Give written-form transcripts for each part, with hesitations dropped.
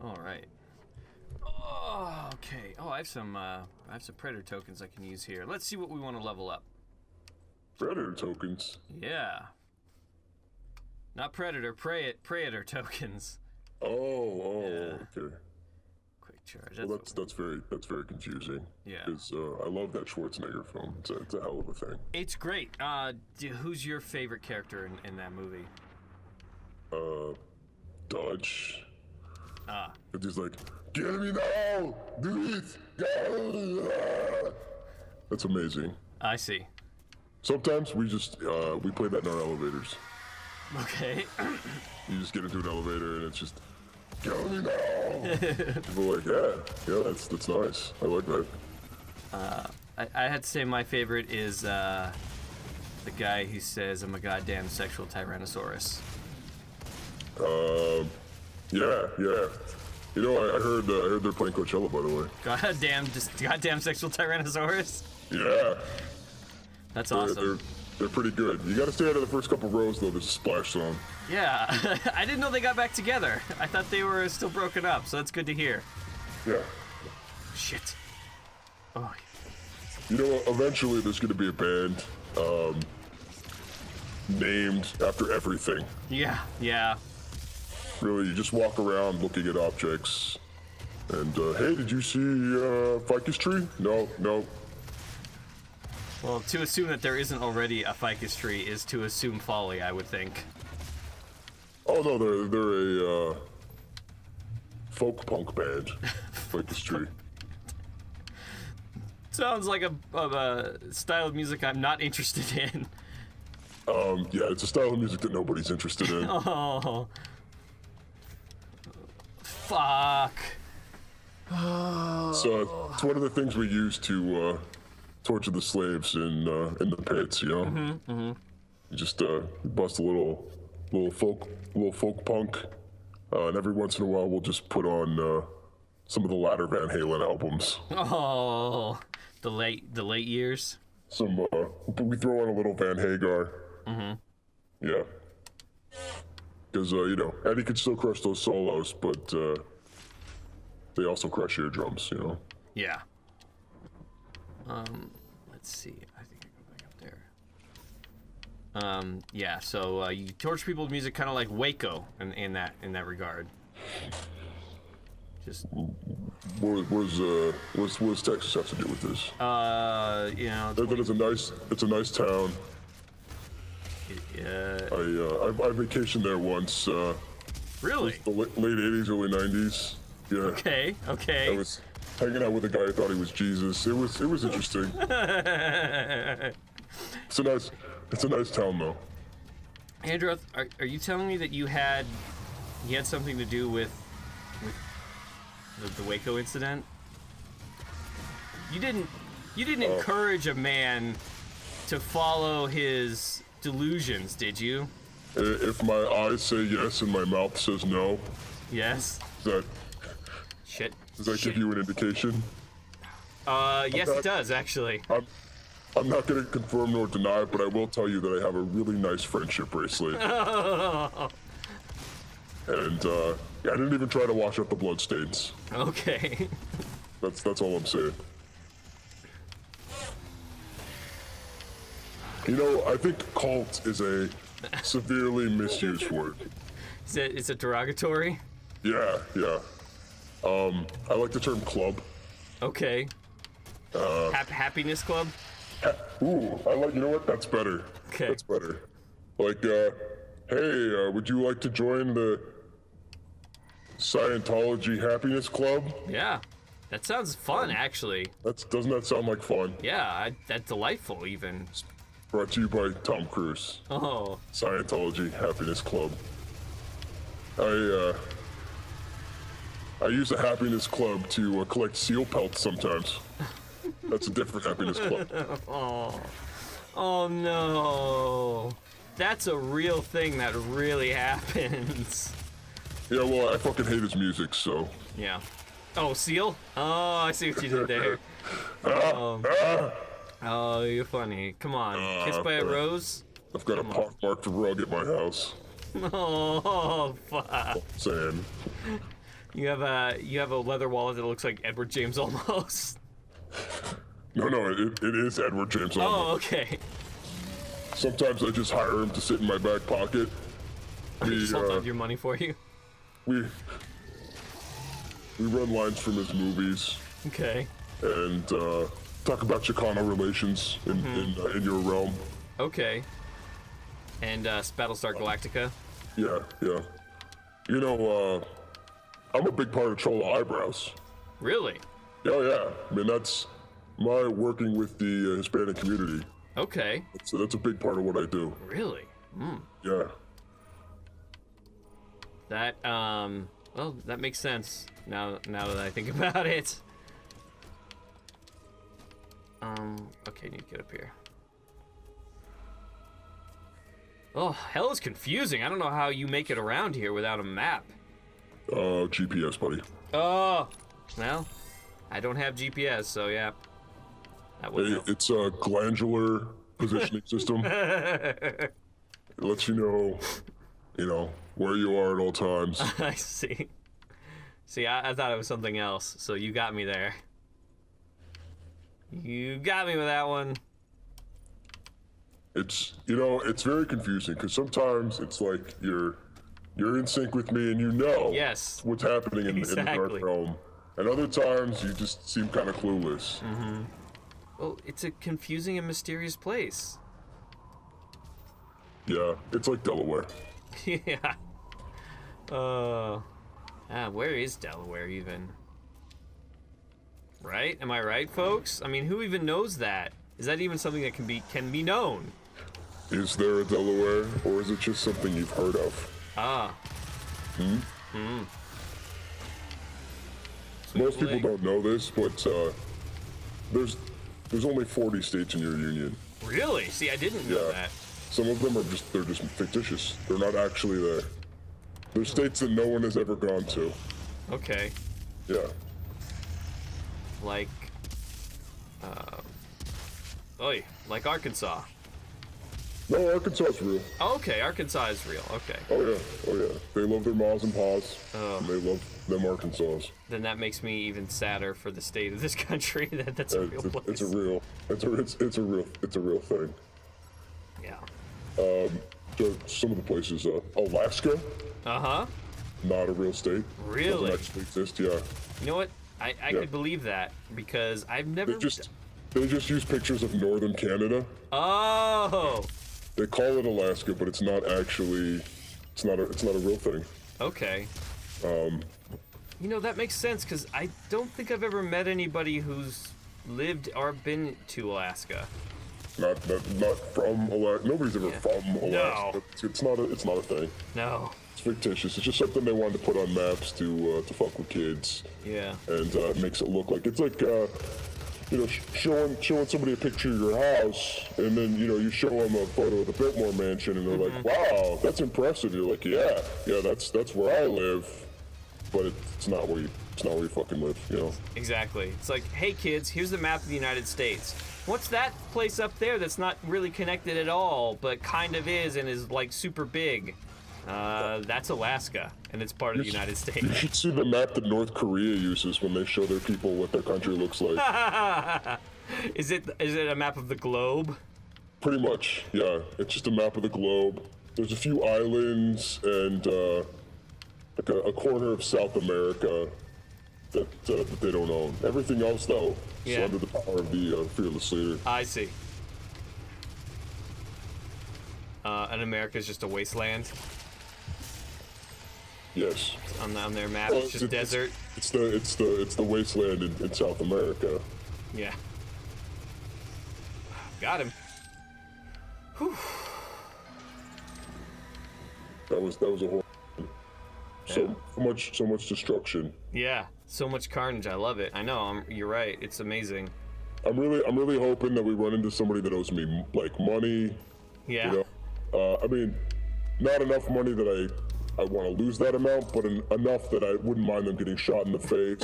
All right. Oh, okay. Oh, I have some predator tokens I can use here. Let's see what we want to level up. Predator tokens? Yeah. Not predator, praetor tokens. Oh, Yeah. okay. Quick charge. Well, that's very confusing. Yeah. Because I love that Schwarzenegger film. It's a hell of a thing. It's great. Who's your favorite character in that movie? Dodge. And he's like, get me now! Do it! Go! That's amazing. I see. Sometimes we play that in our elevators. Okay. You just get into an elevator and it's just, get me now! People are like, yeah, that's nice. I like that. I had to say my favorite is the guy who says, I'm a goddamn sexual Tyrannosaurus. Yeah. You know, I heard they're playing Coachella, by the way. Goddamn sexual Tyrannosaurus? Yeah. That's awesome. They're pretty good. You gotta stay out of the first couple rows, though. There's a splash zone. Yeah. I didn't know they got back together. I thought they were still broken up, so that's good to hear. Yeah. Shit. Oh. You know, eventually there's gonna be a band named after everything. Yeah. Really, you just walk around looking at objects, and hey, did you see ficus tree? No. Well, to assume that there isn't already a ficus tree is to assume folly, I would think. Oh no, they're a folk punk band. Ficus tree. Sounds like a style of music I'm not interested in. Yeah, it's a style of music that nobody's interested in. Oh. Fuck. So it's one of the things we use to torture the slaves in the pits, you know. Mm-hmm. You just bust a little folk punk, and every once in a while we'll just put on some of the latter Van Halen albums. Oh, the late years. We throw on a little Van Hagar. Mm-hmm. Yeah. Because, you know, Eddie could still crush those solos, but they also crush eardrums, you know? Yeah. Let's see. I think I go back up there. Yeah, so you torture people with music kind of like Waco in that regard. Just... What does Texas have to do with this? You know... It's a nice town. I vacationed there once. Really? The late 80s, early 90s. Yeah. Okay. I was hanging out with a guy who thought he was Jesus. It was interesting. It's a nice town though. Andrew, are you telling me that you had something to do with the Waco incident? You didn't encourage a man to follow his delusions, did you? If my eyes say yes and my mouth says no. Yes. Does that Shit. give you an indication? Yes, it does, actually. I'm not going to confirm nor deny, but I will tell you that I have a really nice friendship bracelet. And, I didn't even try to wash out the bloodstains. Okay. That's all I'm saying. You know, I think cult is a severely misused word. Is it derogatory? Yeah. I like the term club. Okay. Happiness club? Ooh, you know what? That's better. Okay. That's better. Like, hey, would you like to join the Scientology Happiness Club? Yeah. That sounds fun, actually. Doesn't that sound like fun? Yeah, that's delightful, even. Brought to you by Tom Cruise. Oh. Scientology Happiness Club. I use a happiness club to collect seal pelts sometimes. That's a different happiness club. Oh no. That's a real thing that really happens. Yeah, well, I fucking hate his music, so. Yeah. Oh, seal? Oh, I see what you did there. Oh, you're funny. Come on. Kissed by a rose? I've got a pockmarked rug at my house. Oh, fuck. Saying. You have a leather wallet that looks like Edward James Olmos. No, it is Edward James Olmos. Oh, okay. Sometimes I just hire him to sit in my back pocket. Just hold on to your money for you. We run lines from his movies. Okay. And talk about Chicano relations in your realm. Okay. And Battlestar Galactica. Yeah. You know, I'm a big part of Troll Eyebrows. Really? Oh yeah. I mean, that's my working with the Hispanic community. Okay. So that's a big part of what I do. Really? Yeah. That well, that makes sense now that I think about it. Okay, need to get up here. Oh, hell is confusing. I don't know how you make it around here without a map. GPS, buddy. Oh, well, I don't have GPS, so yeah. That would help. It's a glandular positioning system. It lets you know, where you are at all times. I see. See, I thought it was something else, so you got me there. You got me with that one. It's very confusing because sometimes it's like you're in sync with me and yes, what's happening in the dark realm, and other times you just seem kind of clueless. Well, it's a confusing and mysterious place. Yeah, it's like Delaware. Yeah. Where is Delaware even? Right? Am I right, folks? I mean, who even knows that? Is that even something that can be known? Is there a Delaware, or is it just something you've heard of? Most people don't know this, but there's only 40 states in your union. Really? See, I didn't know that. Some of them they're just fictitious. They're not actually there. They're states that no one has ever gone to. Okay. Yeah. Like, like Arkansas. No, Arkansas is real. Okay, Arkansas is real. Okay. Oh yeah. They love their ma's and pa's. And they love them Arkansas. Then that makes me even sadder for the state of this country. That's a real place. It's a real thing. Yeah. Some of the places, Alaska. Not a real state. Really? Doesn't actually exist. Yeah. You know what? I could believe that because I've never. They just use pictures of northern Canada. Oh. They call it Alaska, but it's not actually. It's not a real thing. Okay. You know, that makes sense because I don't think I've ever met anybody who's lived or been to Alaska. Not from Alaska. Nobody's ever from Alaska. No. It's not a thing. No. It's fictitious. It's just something they wanted to put on maps to fuck with kids. Yeah. And it makes it look like it's like showing somebody a picture of your house, and then you show them a photo of the Biltmore mansion, and they're like, "Wow, that's impressive." You're like, "Yeah, that's where I live," but it's not where you fucking live, Exactly. It's like, hey kids, here's the map of the United States. What's that place up there that's not really connected at all, but kind of is and is like super big? That's Alaska, and it's part of the United States. You should see the map that North Korea uses when they show their people what their country looks like. Is it a map of the globe? Pretty much, yeah. It's just a map of the globe. There's a few islands and like a corner of South America that they don't own. Everything else, though, is under the power of the fearless leader. I see. And America is just a wasteland. Yes. On their map, it's just desert. It's the wasteland in South America. Yeah. Got him. Whew. That was a horrible. So much destruction. Yeah, so much carnage. I love it. I know. You're right. It's amazing. I'm really hoping that we run into somebody that owes me like money. Yeah. I mean, not enough money that I want to lose that amount, but enough that I wouldn't mind them getting shot in the face.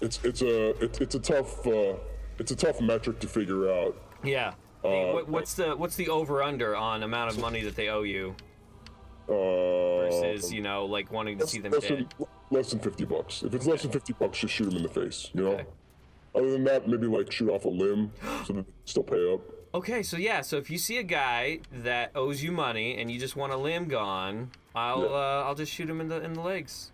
It's a tough metric to figure out. Yeah. What's the over under on amount of money that they owe you? Versus, like wanting to see them dead. less than $50. If it's less than $50, just shoot him in the face. You know. Okay. Other than that, maybe like shoot off a limb so that they still pay up. Okay, so yeah, so if you see a guy that owes you money and you just want a limb gone, I'll just shoot him in the legs.